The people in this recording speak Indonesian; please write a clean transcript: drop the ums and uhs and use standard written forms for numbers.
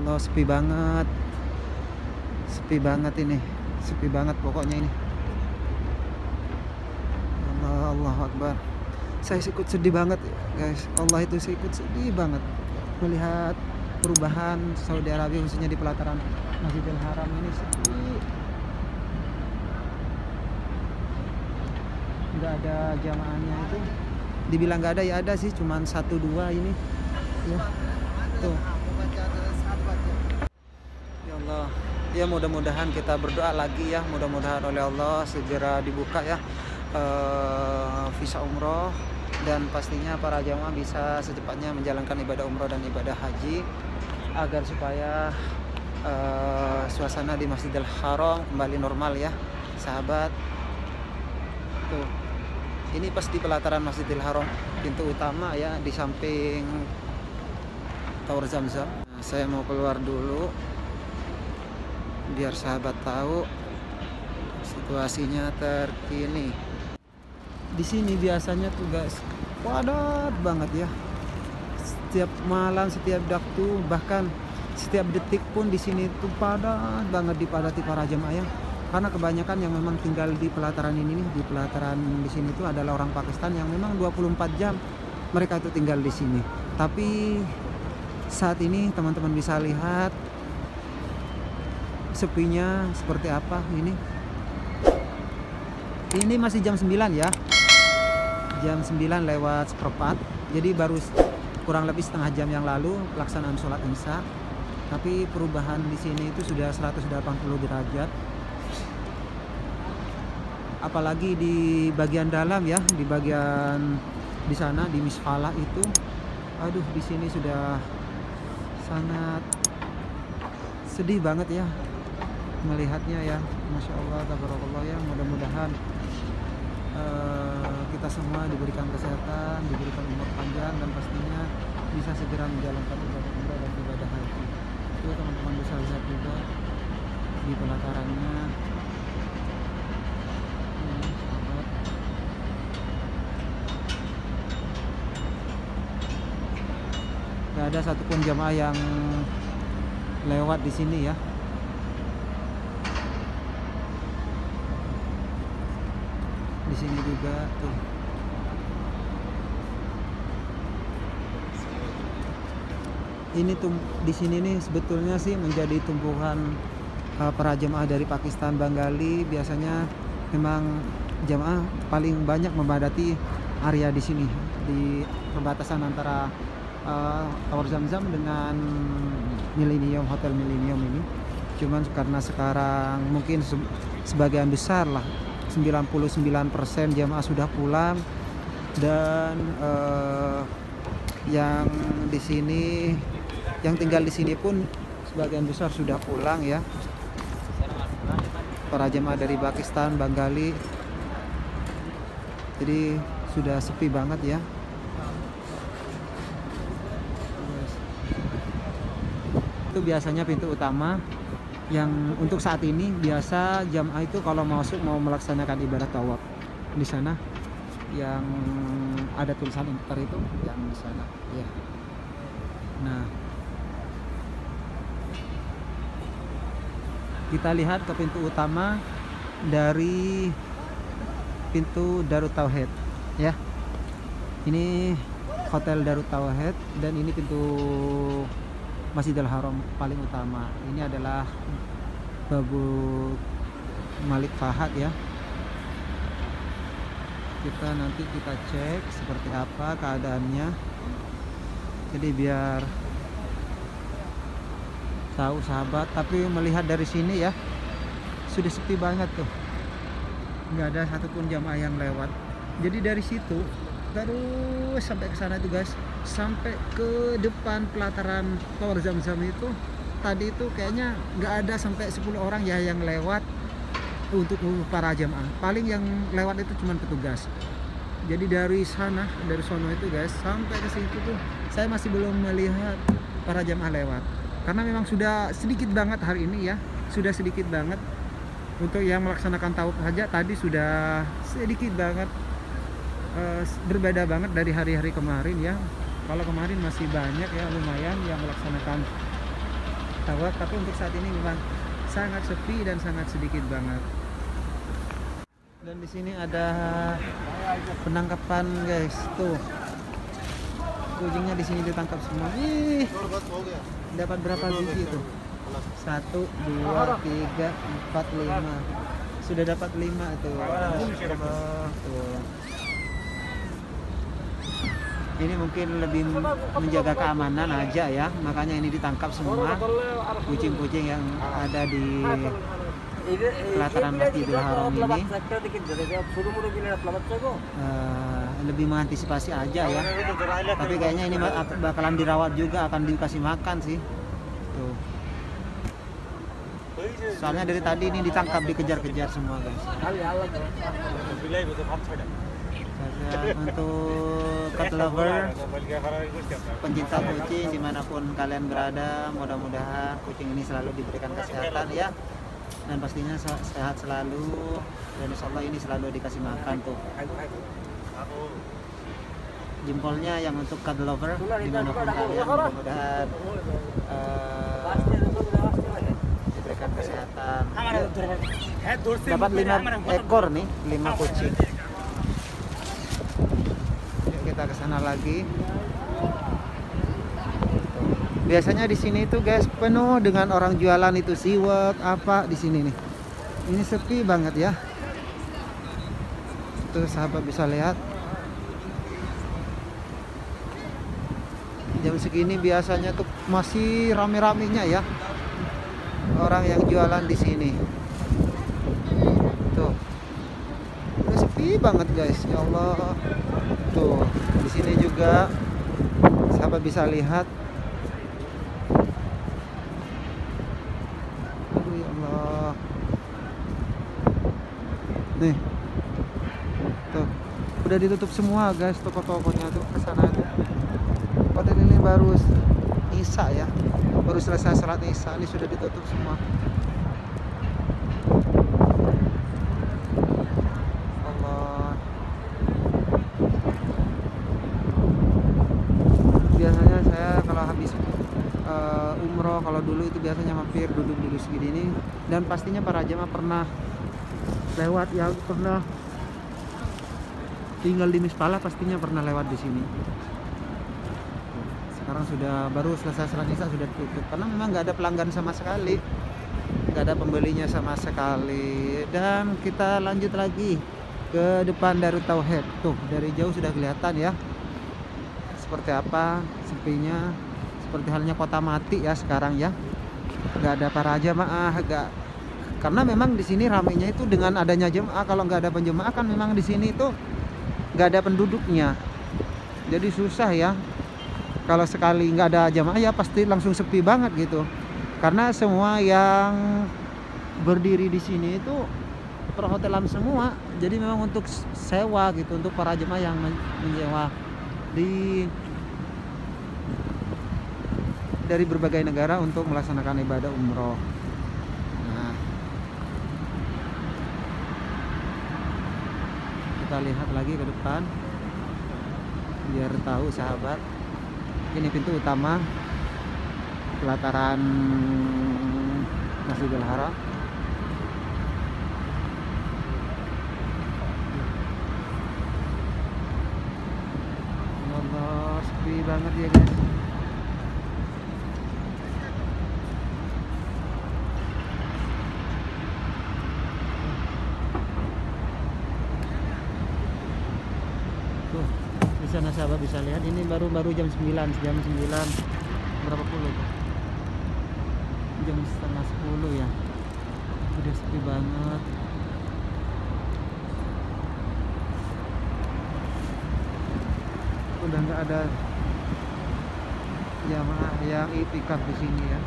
Allah, sepi banget ini, sepi banget pokoknya ini. Allah, Allahu Akbar. Saya ikut sedih banget guys. Allah, itu saya ikut sedih banget melihat perubahan Saudi Arabia, khususnya di pelataran Masjidil Haram ini sepi. Nggak ada jamaahnya itu. Dibilang nggak ada, ya ada sih, cuman 1-2 ini. Ya, tuh. Ya Allah, ya mudah-mudahan kita berdoa lagi ya, mudah-mudahan oleh Allah segera dibuka ya visa umroh, dan pastinya para jamaah bisa secepatnya menjalankan ibadah umroh dan ibadah haji, agar supaya suasana di Masjidil Haram kembali normal ya sahabat. Tuh, ini pas di pelataran Masjidil Haram, pintu utama ya, di samping Tower Zamzam. Nah, saya mau keluar dulu biar sahabat tahu situasinya terkini. Di sini biasanya tuh guys padat banget ya. Setiap malam, setiap waktu, bahkan setiap detik pun di sini tuh padat banget, dipadati para jemaah ya. Karena kebanyakan yang memang tinggal di pelataran ini nih, di pelataran di sini tuh adalah orang Pakistan yang memang 24 jam mereka itu tinggal di sini. Tapi saat ini teman-teman bisa lihat sepinya seperti apa ini. Ini masih jam 9 ya. Jam 9 lewat seperempat. Jadi baru kurang lebih setengah jam yang lalu pelaksanaan sholat Isya. Tapi perubahan di sini itu sudah 180 derajat. Apalagi di bagian dalam ya, di bagian di sana di Misfalah itu. Aduh, di sini sudah sangat sedih banget ya melihatnya ya. Masya Allah, tabarakallah ya. Mudah-mudahan kita semua diberikan kesehatan, diberikan umur panjang, dan pastinya bisa segera menjalankan ibadah umrah dan ibadah haji. Itu teman-teman bisa lihat juga di pelatarannya. Gak ada satupun jamaah yang lewat di sini ya. Di sini juga tuh. Ini tuh di sini nih sebetulnya sih menjadi tumpuhan para jemaah dari Pakistan, Bengali. Biasanya memang jemaah paling banyak memadati area di sini, di perbatasan antara Tower Zamzam dengan Millennium, Hotel Millennium ini. Cuman karena sekarang mungkin sebagian besar lah, 99% jamaah sudah pulang, dan yang di sini, yang tinggal di sini pun sebagian besar sudah pulang ya. Para jamaah dari Pakistan, Bengali. Jadi sudah sepi banget ya. Itu biasanya pintu utama yang untuk saat ini biasa jamaah itu kalau masuk mau melaksanakan ibadah tawaf di sana, yang ada tulisan inter itu yang di sana ya. Nah, kita lihat ke pintu utama dari pintu Darut Tauhid ya. Ini Hotel Darut Tauhid, dan ini pintu Masjidil Haram paling utama. Ini adalah Babu Malik Fahad ya. Nanti kita cek seperti apa keadaannya. Jadi biar tahu sahabat. Tapi melihat dari sini ya, sudah sepi banget tuh. Nggak ada satupun jamaah yang lewat. Jadi dari situ terus sampai ke sana tuh guys, sampai ke depan pelataran Tower Zamzam itu. Tadi itu kayaknya nggak ada sampai 10 orang ya yang lewat untuk para jamaah. Paling yang lewat itu cuma petugas. Jadi dari sana, dari sono itu guys, sampai ke situ tuh saya masih belum melihat para jamaah lewat. Karena memang sudah sedikit banget hari ini ya, sudah sedikit banget. Untuk yang melaksanakan tawaf saja tadi sudah sedikit banget. Berbeda banget dari hari-hari kemarin ya. Kalau kemarin masih banyak ya, lumayan yang melaksanakan tawaf, tapi untuk saat ini memang sangat sepi dan sangat sedikit banget. Dan di sini ada penangkapan guys, tuh kucingnya di sini ditangkap semua. Ih, dapat berapa biji tuh? 1, 2, 3, 4, 5. Sudah dapat 5 tuh. Tuh. Ini mungkin lebih menjaga keamanan aja ya, makanya ini ditangkap semua kucing-kucing yang ada di pelataran Masjidil Haram ini. Lebih mengantisipasi aja ya, tapi kayaknya ini bakalan dirawat juga, akan dikasih makan sih tuh. Soalnya dari tadi ini ditangkap, dikejar-kejar semua guys. Untuk cat lover, pencinta kucing dimanapun kalian berada, mudah-mudahan kucing ini selalu diberikan kesehatan ya, dan pastinya sehat selalu, dan insya Allah ini selalu dikasih makan tuh. Jempolnya yang untuk cat lover dimanapun kalian, mudah-mudahan diberikan kesehatan. Dapat 5 ekor nih, 5 kucing. Kita ke sana lagi. Biasanya di sini tuh guys penuh dengan orang jualan itu siwak apa di sini nih. Ini sepi banget ya. Tuh sahabat bisa lihat. Jam segini biasanya tuh masih rame-ramenya ya orang yang jualan di sini. Tuh. Udah sepi banget guys, ya Allah. Tuh, di sini juga sahabat bisa lihat. Aduh ya Allah. Nih. Tuh, udah ditutup semua guys toko-tokonya tuh ke sana tuh. Padahal ini baru Isya ya. Baru selesai salat Isya, ini sudah ditutup semua. Biasanya saya kalau habis umroh, kalau dulu itu biasanya mampir duduk segini ini, dan pastinya para jemaah pernah lewat ya, pernah tinggal di Mispalah pastinya pernah lewat di sini. Sekarang sudah baru selesai salat Isya sudah tutup karena memang nggak ada pelanggan sama sekali, nggak ada pembelinya sama sekali. Dan kita lanjut lagi ke depan Darut Tauhid. Tuh dari jauh sudah kelihatan ya seperti apa sepinya, seperti halnya kota mati ya sekarang ya, nggak ada para jamaah, karena memang di sini ramainya itu dengan adanya jemaah. Kalau nggak ada penjemaah kan memang di sini itu nggak ada penduduknya, jadi susah ya. Kalau sekali nggak ada jamaah ya pasti langsung sepi banget gitu, karena semua yang berdiri di sini itu perhotelan semua, jadi memang untuk sewa gitu, untuk para jemaah yang menyewa dari berbagai negara untuk melaksanakan ibadah umroh. Nah, kita lihat lagi ke depan biar tahu sahabat. Ini pintu utama pelataran Masjidil Haram. Allah, sepi banget ya guys. Tuh, di sana sahabat bisa lihat, ini baru jam 9 berapa puluh tuh? Jam setengah 10 ya. Udah sepi banget. Udah nggak ada jamaah yang itikaf di sini ya.